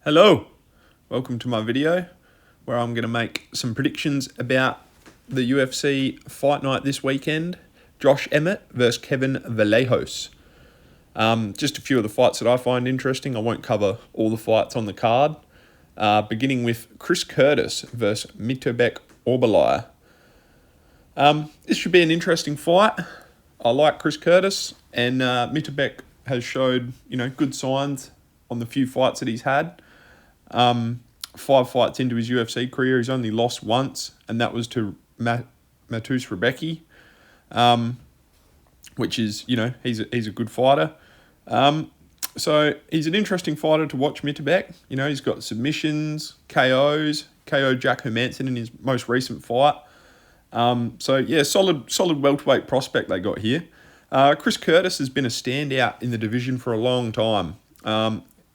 Hello, welcome to my video where I'm going to make some predictions about the UFC fight night this weekend. Josh Emmett versus Kevin Vallejos. Just a few of the fights that I find interesting. I won't cover all the fights on the card. Beginning with Chris Curtis versus Mitobek Orbalai. This should be an interesting fight. I like Chris Curtis, and Mitobek has showed good signs on the few fights that he's had. 5 fights into his UFC career, he's only lost once, and that was to Matus Rebecki, which is, he's a good fighter. So he's an interesting fighter to watch, Mitobek. He's got submissions, KOs, KO'd Jack Hermanson in his most recent fight. Solid welterweight prospect they got here. Chris Curtis has been a standout in the division for a long time.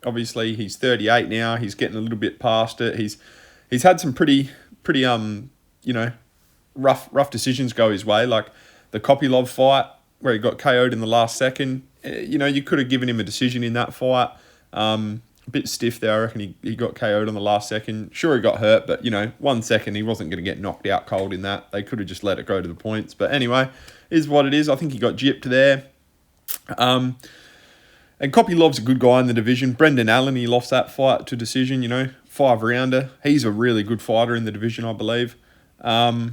Obviously, he's 38 now. He's getting a little bit past it. He's had some pretty rough decisions go his way, like the Kopylov fight where he got KO'd in the last second. You could have given him a decision in that fight. A bit stiff there. I reckon he got KO'd on the last second. Sure, he got hurt, but 1 second he wasn't going to get knocked out cold in that. They could have just let it go to the points. But anyway, is what it is. I think he got gypped there. And Kopylov's a good guy in the division. Brendan Allen, he lost that fight to decision, 5-rounder. He's a really good fighter in the division, I believe. Well,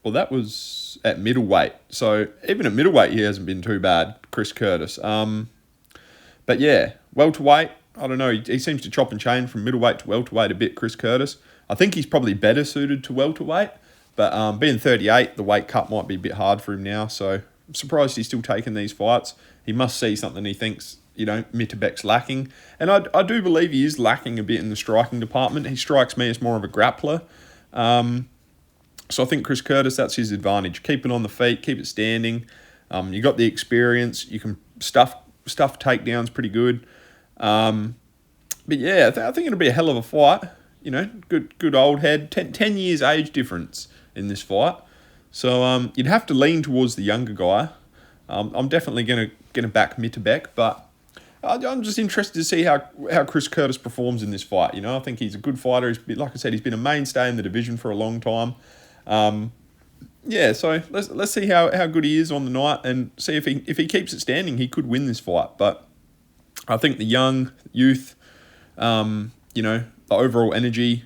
that was at middleweight. So even at middleweight, he hasn't been too bad, Chris Curtis. But yeah, welterweight, I don't know. He seems to chop and change from middleweight to welterweight a bit, Chris Curtis. I think he's probably better suited to welterweight. But being 38, the weight cut might be a bit hard for him now. So I'm surprised he's still taking these fights. He must see something he thinks, Mitobek's lacking. And I do believe he is lacking a bit in the striking department. He strikes me as more of a grappler. So I think Chris Curtis, that's his advantage. Keep it on the feet, keep it standing. You got the experience. You can stuff takedowns pretty good. But yeah, I think it'll be a hell of a fight. Good old head. 10 years age difference in this fight. So you'd have to lean towards the younger guy. I'm definitely going to back Mitobek, but I'm just interested to see how Chris Curtis performs in this fight. I think he's a good fighter. Like I said, he's been a mainstay in the division for a long time. So let's see how good he is on the night and see if he keeps it standing, he could win this fight. But I think the young youth, the overall energy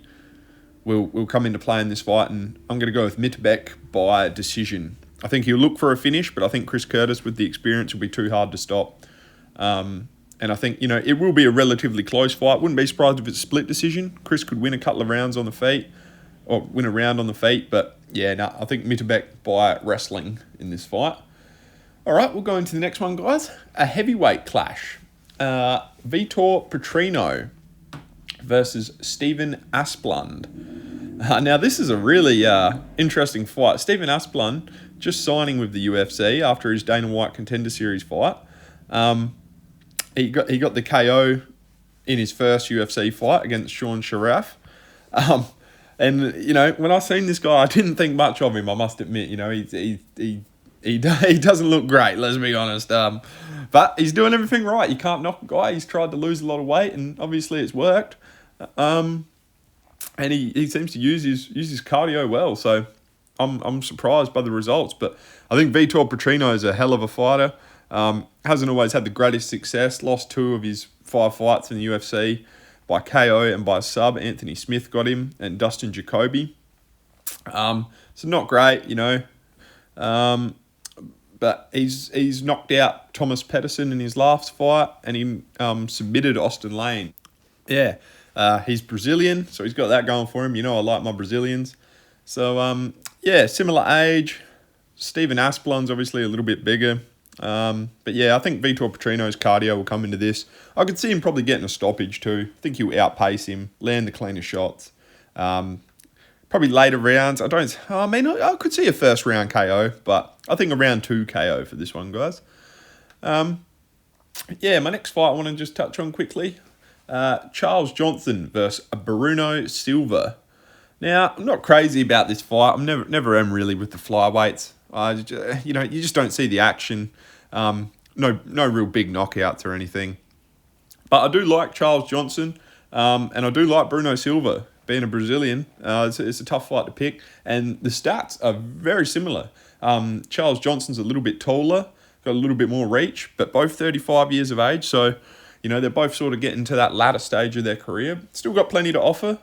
will come into play in this fight, and I'm going to go with Mitobek by decision. I think he'll look for a finish, but I think Chris Curtis, with the experience, will be too hard to stop. And I think, it will be a relatively close fight. Wouldn't be surprised if it's a split decision. Chris could win a couple of rounds on the feet, or win a round on the feet. But, I think Mitobek by wrestling in this fight. All right, we'll go into the next one, guys. A heavyweight clash. Vitor Petrino versus Stephen Asplund. Now, this is a really interesting fight. Stephen Asplund just signing with the UFC after his Dana White Contender Series fight. He got the KO in his first UFC fight against Sean Sharaf. And when I seen this guy, I didn't think much of him. I must admit, he doesn't look great. Let's be honest. But he's doing everything right. You can't knock a guy. He's tried to lose a lot of weight, and obviously it's worked. And he seems to use his cardio well. So I'm surprised by the results. But I think Vitor Petrino is a hell of a fighter. Hasn't always had the greatest success. Lost 2 of his 5 fights in the UFC by KO and by sub. Anthony Smith got him, and Dustin Jacoby. So not great, but he's knocked out Thomas Pedersen in his last fight, and he submitted Austin Lane. Yeah. He's Brazilian, so he's got that going for him. I like my Brazilians. So, similar age. Stephen Asplund's obviously a little bit bigger. But yeah, I think Vitor Petrino's cardio will come into this. I could see him probably getting a stoppage too. I think he'll outpace him, land the cleaner shots. Probably later rounds. I could see a first round KO, but I think a round 2 KO for this one, guys. My next fight I want to just touch on quickly. Charles Johnson versus Bruno Silva. Now, I'm not crazy about this fight. I'm never am really with the flyweights. You just don't see the action. No real big knockouts or anything. But I do like Charles Johnson. And I do like Bruno Silva, being a Brazilian. It's a tough fight to pick. And the stats are very similar. Charles Johnson's a little bit taller, got a little bit more reach, but both 35 years of age. So, they're both sort of getting to that latter stage of their career. Still got plenty to offer.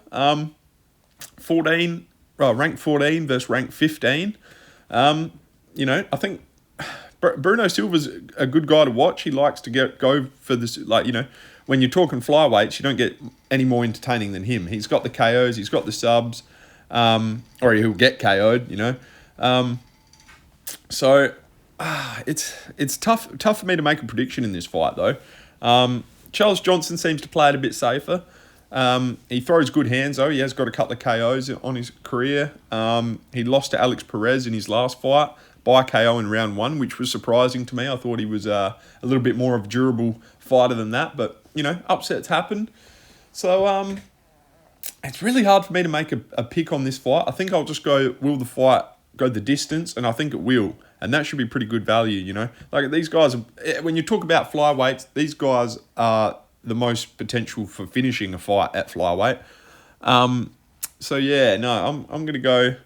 14, ranked 14 versus ranked 15. I think Bruno Silva's a good guy to watch. He likes to go for this, when you're talking flyweights, you don't get any more entertaining than him. He's got the KOs, he's got the subs, or he'll get KO'd, it's tough for me to make a prediction in this fight, though. Charles Johnson seems to play it a bit safer. He throws good hands, though. He has got a couple of KOs on his career. He lost to Alex Perez in his last fight by KO in round 1, which was surprising to me. I thought he was a little bit more of a durable fighter than that, but, upsets happen. So, it's really hard for me to make a pick on this fight. I think I'll just go, will the fight go the distance? And I think it will. And that should be pretty good value, Like, these guys, when you talk about flyweights, these guys are the most potential for finishing a fight at flyweight. I'm going to go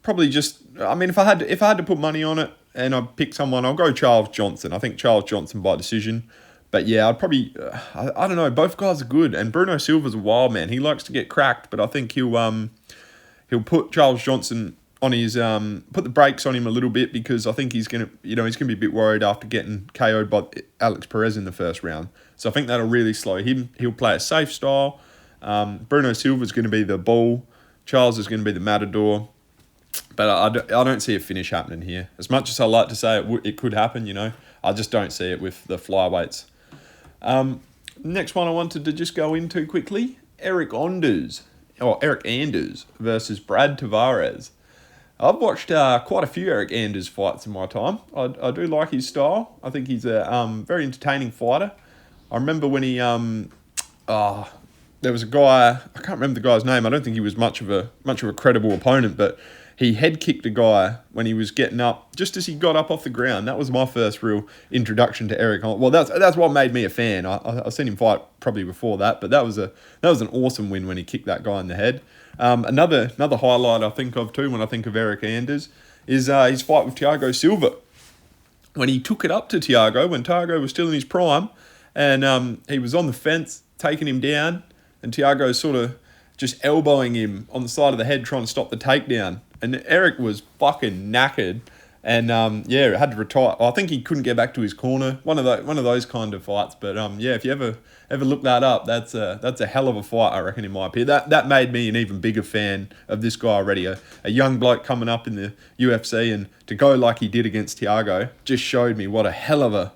probably just, if I had to put money on it and I pick someone, I'll go Charles Johnson. I think Charles Johnson by decision. But yeah, I'd probably, I don't know, both guys are good. And Bruno Silva's a wild man. He likes to get cracked, but I think he'll put Charles Johnson on his, put the brakes on him a little bit, because I think he's going to be a bit worried after getting KO'd by Alex Perez in the first round. So I think that'll really slow him. He'll play a safe style. Bruno Silva's going to be the bull. Charles is going to be the matador. But I don't see a finish happening here. As much as I like to say it could happen, I just don't see it with the flyweights. Next one I wanted to just go into quickly, Eric Anders versus Brad Tavares. I've watched quite a few Eric Anders fights in my time. I do like his style. I think he's a very entertaining fighter. I remember when he there was a guy, I can't remember the guy's name. I don't think he was much of a credible opponent, but he head kicked a guy when he was getting up, just as he got up off the ground. That was my first real introduction to Eric. Well, that's what made me a fan. I've seen him fight probably before that, but that was an awesome win when he kicked that guy in the head. Another highlight I think of too when I think of Eric Anders is his fight with Thiago Silva. When he took it up to Thiago, when Thiago was still in his prime, and he was on the fence, taking him down, and Thiago sort of just elbowing him on the side of the head, trying to stop the takedown. And Eric was fucking knackered, and had to retire. I think he couldn't get back to his corner. One of those kind of fights. But if you ever look that up, that's a hell of a fight, I reckon, in my opinion. That made me an even bigger fan of this guy already. A young bloke coming up in the UFC, and to go like he did against Thiago just showed me what a hell of a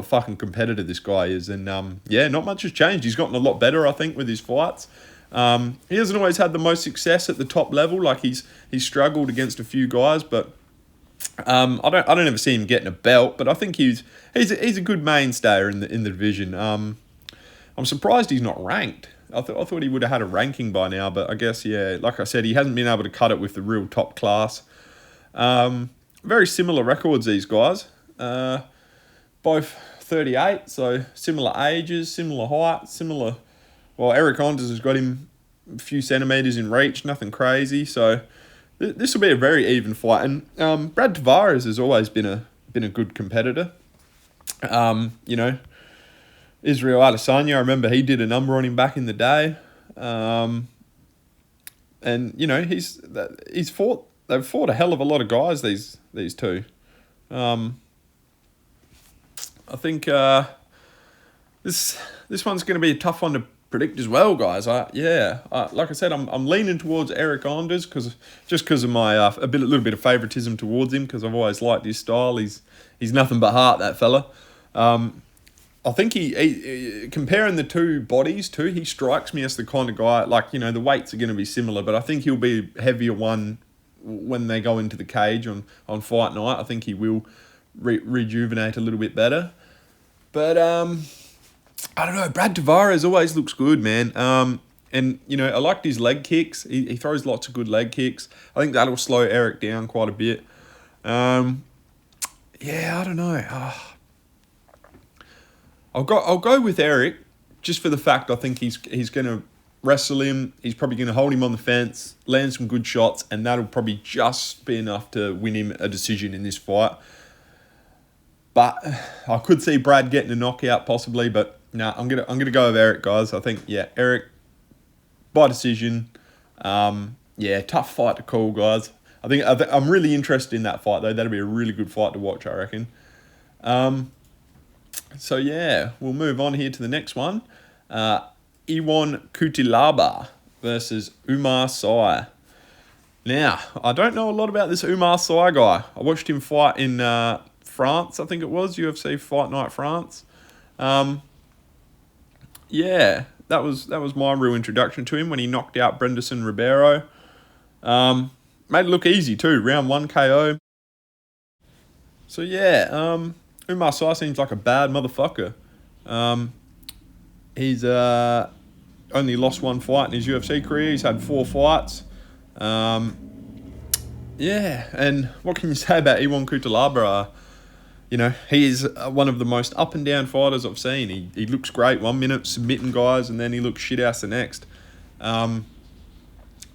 fucking competitor this guy is. And not much has changed. He's gotten a lot better, I think, with his fights. He hasn't always had the most success at the top level. Like he's struggled against a few guys, but I don't ever see him getting a belt. But I think he's a good mainstay in the division. I'm surprised he's not ranked. I thought he would have had a ranking by now, but I guess like I said, he hasn't been able to cut it with the real top class. Very similar records, these guys. Both 38, so similar ages, similar height, similar. Well, Eric Anders has got him a few centimetres in reach, nothing crazy. So this will be a very even fight. And Brad Tavares has always been a good competitor. Israel Adesanya, I remember he did a number on him back in the day. They've fought a hell of a lot of guys, these two. I think this one's going to be a tough one to predict as well, guys. Like I said, I'm leaning towards Eric Anders because of my a little bit of favoritism towards him, because I've always liked his style. He's nothing but heart, that fella. I think he comparing the two bodies too, he strikes me as the kind of guy, like, the weights are going to be similar, but I think he'll be heavier one when they go into the cage on fight night. I think he will rejuvenate a little bit better. But I don't know. Brad Tavares always looks good, man. And I liked his leg kicks. He throws lots of good leg kicks. I think that'll slow Eric down quite a bit. I don't know. I'll go with Eric, just for the fact I think he's going to wrestle him. He's probably going to hold him on the fence, land some good shots, and that'll probably just be enough to win him a decision in this fight. But I could see Brad getting a knockout possibly, but no, I'm gonna go with Eric, guys. I think Eric by decision. Tough fight to call, guys. I'm really interested in that fight though. That'll be a really good fight to watch, I reckon. We'll move on here to the next one. Ion Cutelaba versus Umar Sy. Now, I don't know a lot about this Umar Sy guy. I watched him fight in France, I think it was, UFC Fight Night France. That was my real introduction to him when he knocked out Brenderson Ribeiro. Made it look easy too, round 1 KO. So Umar Sy seems like a bad motherfucker. He's only lost 1 fight in his UFC career. He's had 4 fights. And what can you say about Ion Cutelaba? He is one of the most up and down fighters I've seen. He looks great 1 minute submitting guys, and then he looks shit ass the next.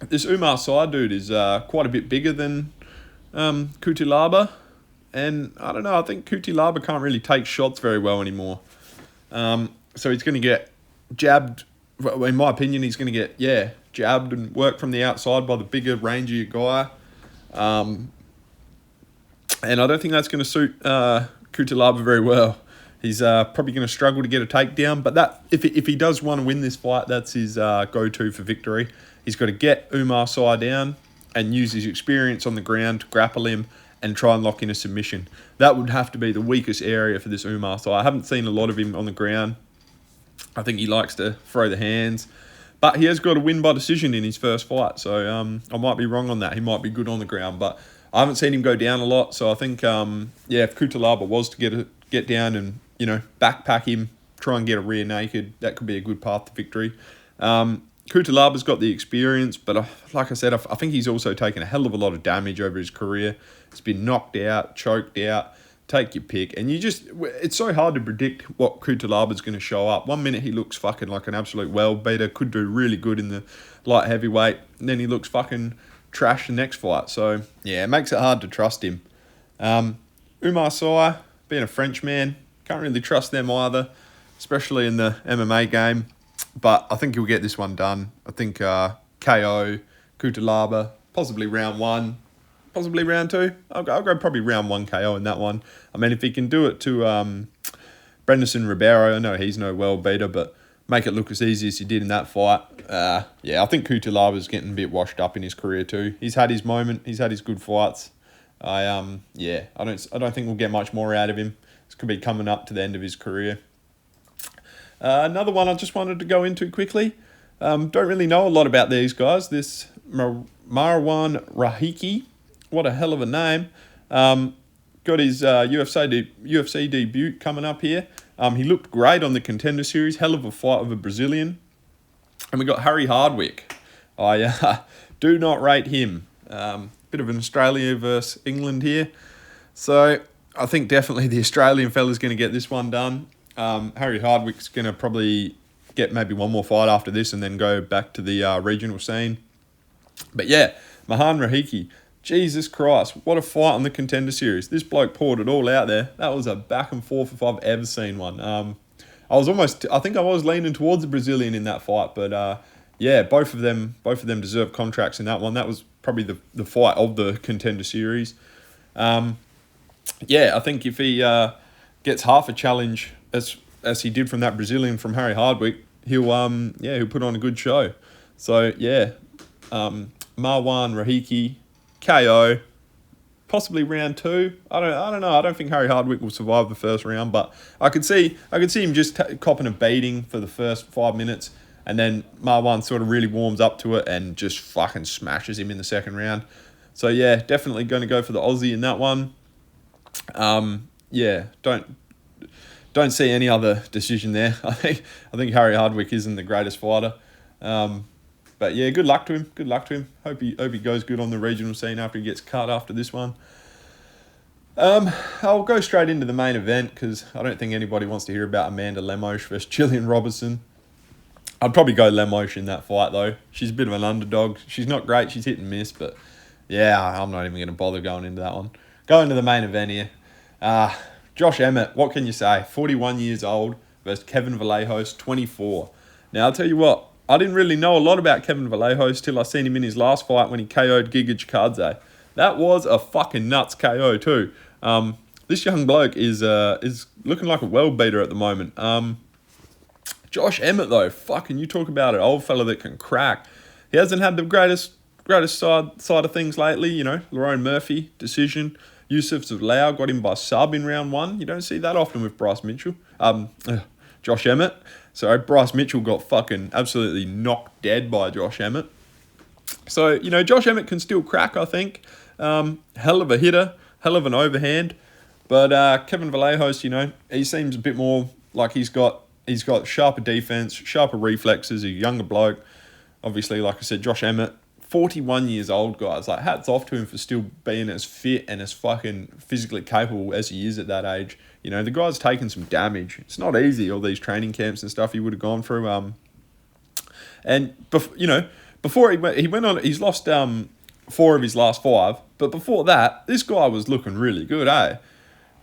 This Umar Sy dude is quite a bit bigger than Cutelaba, and I don't know. I think Cutelaba can't really take shots very well anymore. So he's going to get jabbed. Well, in my opinion, he's going to get jabbed and work from the outside by the bigger, rangier guy. And I don't think that's going to suit Cutelaba very well. He's probably going to struggle to get a takedown. But that if he does want to win this fight, that's his go-to for victory. He's got to get Umar Sy down and use his experience on the ground to grapple him and try and lock in a submission. That would have to be the weakest area for this Umar Sy. I haven't seen a lot of him on the ground. I think he likes to throw the hands. But he has got to win by decision in his first fight. So I might be wrong on that. He might be good on the ground. But I haven't seen him go down a lot. So I think, if Cutelaba was to get down and, backpack him, try and get a rear naked, that could be a good path to victory. Cutelaba's got the experience, but like I said, I think he's also taken a hell of a lot of damage over his career. He's been knocked out, choked out, take your pick. And it's so hard to predict what Cutelaba's going to show up. 1 minute he looks fucking like an absolute world beater, could do really good in the light heavyweight, and then he looks fucking trash the next fight. So, it makes it hard to trust him. Umar Sy, being a Frenchman, can't really trust them either, especially in the MMA game. But I think he'll get this one done. I think KO, Cutelaba, possibly round 1, possibly round 2. I'll go probably round 1 KO in that one. I mean, if he can do it to Brenderson Ribeiro, I know he's no world beater, but make it look as easy as he did in that fight. I think Cutelaba's getting a bit washed up in his career too. He's had his moment. He's had his good fights. I don't think we'll get much more out of him. This could be coming up to the end of his career. Another one I just wanted to go into quickly. Don't really know a lot about these guys. This Marwan Rahiki, what a hell of a name. Got his UFC debut coming up here. He looked great on the Contender Series. Hell of a fight with a Brazilian. And we got Harry Hardwick. I do not rate him. Bit of an Australia versus England here. So I think definitely the Australian fella's going to get this one done. Harry Hardwick's going to probably get maybe one more fight after this and then go back to the regional scene. But Mahan Rahiki, Jesus Christ, what a fight on the Contender Series. This bloke poured it all out there. That was a back and forth if I've ever seen one. I think I was leaning towards the Brazilian in that fight, but both of them deserve contracts in that one. That was probably the fight of the Contender Series. I think if he gets half a challenge as he did from that Brazilian from Harry Hardwick, he'll put on a good show. So Marwan Rahiki, KO, possibly round 2. I don't know. I don't think Harry Hardwick will survive the first round, but I could see him just copping a beating for the first 5 minutes, and then Marwan sort of really warms up to it and just fucking smashes him in the second round. So definitely going to go for the Aussie in that one. Don't see any other decision there. I think Harry Hardwick isn't the greatest fighter. But good luck to him. Good luck to him. Hope he goes good on the regional scene after he gets cut after this one. I'll go straight into the main event because I don't think anybody wants to hear about Amanda Lemos versus Gillian Robertson. I'd probably go Lemos in that fight, though. She's a bit of an underdog. She's not great. She's hit and miss, but yeah, I'm not even going to bother going into that one. Going to the main event here. Josh Emmett, what can you say? 41 years old versus Kevin Vallejos, 24. Now, I'll tell you what, I didn't really know a lot about Kevin Vallejos till I seen him in his last fight when he KO'd Giga Chikadze. That was a fucking nuts KO too. This young bloke is looking like a world beater at the moment. Josh Emmett though, fucking you talk about an old fella that can crack. He hasn't had the greatest side of things lately. You know, Lerone Murphy decision. Yusuf Zalal got him by sub in round 1. You don't see that often with Bryce Mitchell. Josh Emmett. So Bryce Mitchell got fucking absolutely knocked dead by Josh Emmett. So, you know, Josh Emmett can still crack, I think. Hell of a hitter, hell of an overhand. But Kevin Vallejos, you know, he seems a bit more like he's got sharper defense, sharper reflexes, a younger bloke. Obviously, like I said, Josh Emmett, 41 years old, guys. Like, hats off to him for still being as fit and as fucking physically capable as he is at that age. You know, the guy's taken some damage. It's not easy, all these training camps and stuff he would have gone through. Before he went on, he's lost 4 of his last 5. But before that, this guy was looking really good, eh?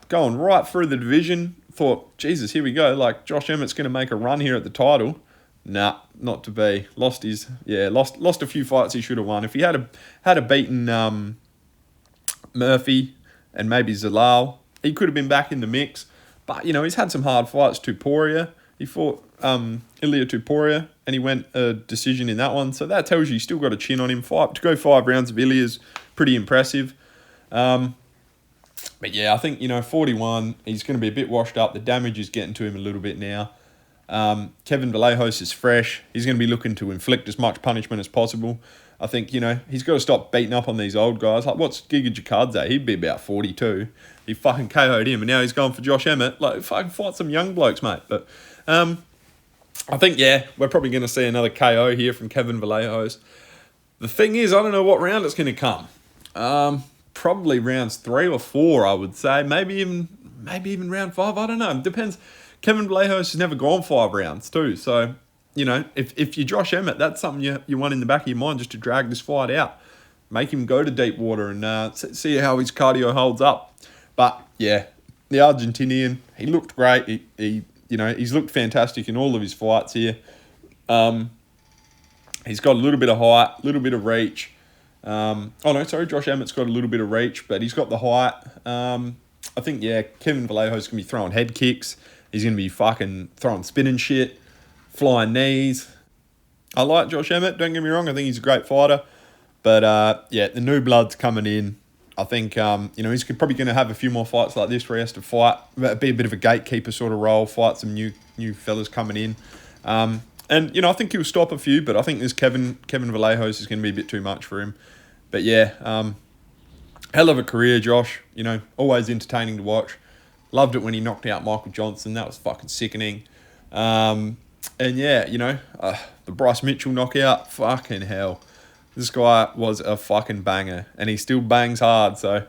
Going right through the division. Thought, Jesus, here we go. Like, Josh Emmett's going to make a run here at the title. Nah, not to be. Lost a few fights he should have won. If he had beaten Murphy and maybe Zalal, he could have been back in the mix. But, you know, he's had some hard fights. Tuporia, he fought Ilia Tuporia, and he went a decision in that one. So that tells you he's still got a chin on him. To go 5 rounds of Ilia is pretty impressive. But yeah, I think, you know, 41, he's going to be a bit washed up. The damage is getting to him a little bit now. Kevin Vallejos is fresh. He's going to be looking to inflict as much punishment as possible. I think, you know, he's got to stop beating up on these old guys. Like, what's Giga Chikadze? He'd be about 42. He fucking KO'd him, and now he's going for Josh Emmett. Like, fucking fight some young blokes, mate. But I think, yeah, we're probably going to see another KO here from Kevin Vallejos. The thing is, I don't know what round it's going to come. Probably rounds 3 or 4, I would say. Maybe even round 5. I don't know. It depends. Kevin Vallejos has never gone 5 rounds too. So, you know, if you're Josh Emmett, that's something you want in the back of your mind, just to drag this fight out. Make him go to deep water and see how his cardio holds up. But, yeah, the Argentinian, he looked great. He's looked fantastic in all of his fights here. He's got a little bit of height, a little bit of reach. Josh Emmett's got a little bit of reach, but he's got the height. I think, yeah, Kevin Vallejos is going to be throwing head kicks. He's going to be fucking throwing spinning shit, flying knees. I like Josh Emmett, don't get me wrong. I think he's a great fighter. But, the new blood's coming in. I think, he's probably going to have a few more fights like this where he has to fight, be a bit of a gatekeeper sort of role, fight some new fellas coming in. And, you know, I think he'll stop a few, but I think this Kevin Vallejos is going to be a bit too much for him. But, yeah, hell of a career, Josh. You know, always entertaining to watch. Loved it when he knocked out Michael Johnson. That was fucking sickening. And, yeah, you know, the Bryce Mitchell knockout, fucking hell. This guy was a fucking banger, and he still bangs hard. So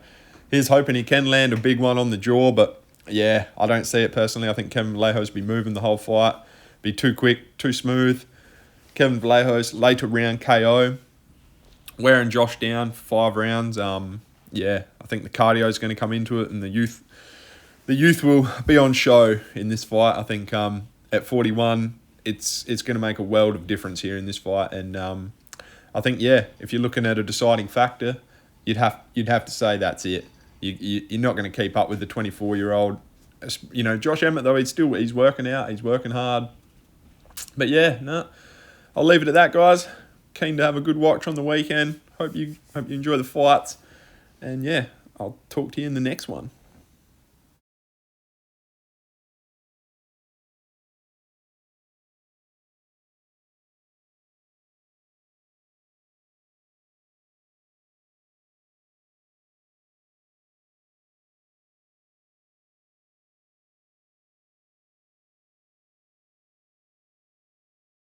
here's hoping he can land a big one on the jaw. But, yeah, I don't see it personally. I think Kevin Vallejos will be moving the whole fight. Be too quick, too smooth. Kevin Vallejos, later round KO. Wearing Josh down for 5 rounds. I think the cardio is going to come into it, and the youth will be on show in this fight. I think at 41, it's going to make a world of difference here in this fight. And I think, yeah, if you're looking at a deciding factor, you'd have to say that's it. You're not going to keep up with the 24-year-old. You know, Josh Emmett though, he's working out, he's working hard. But yeah, no, I'll leave it at that, guys. Keen to have a good watch on the weekend. Hope you enjoy the fights. And yeah, I'll talk to you in the next one.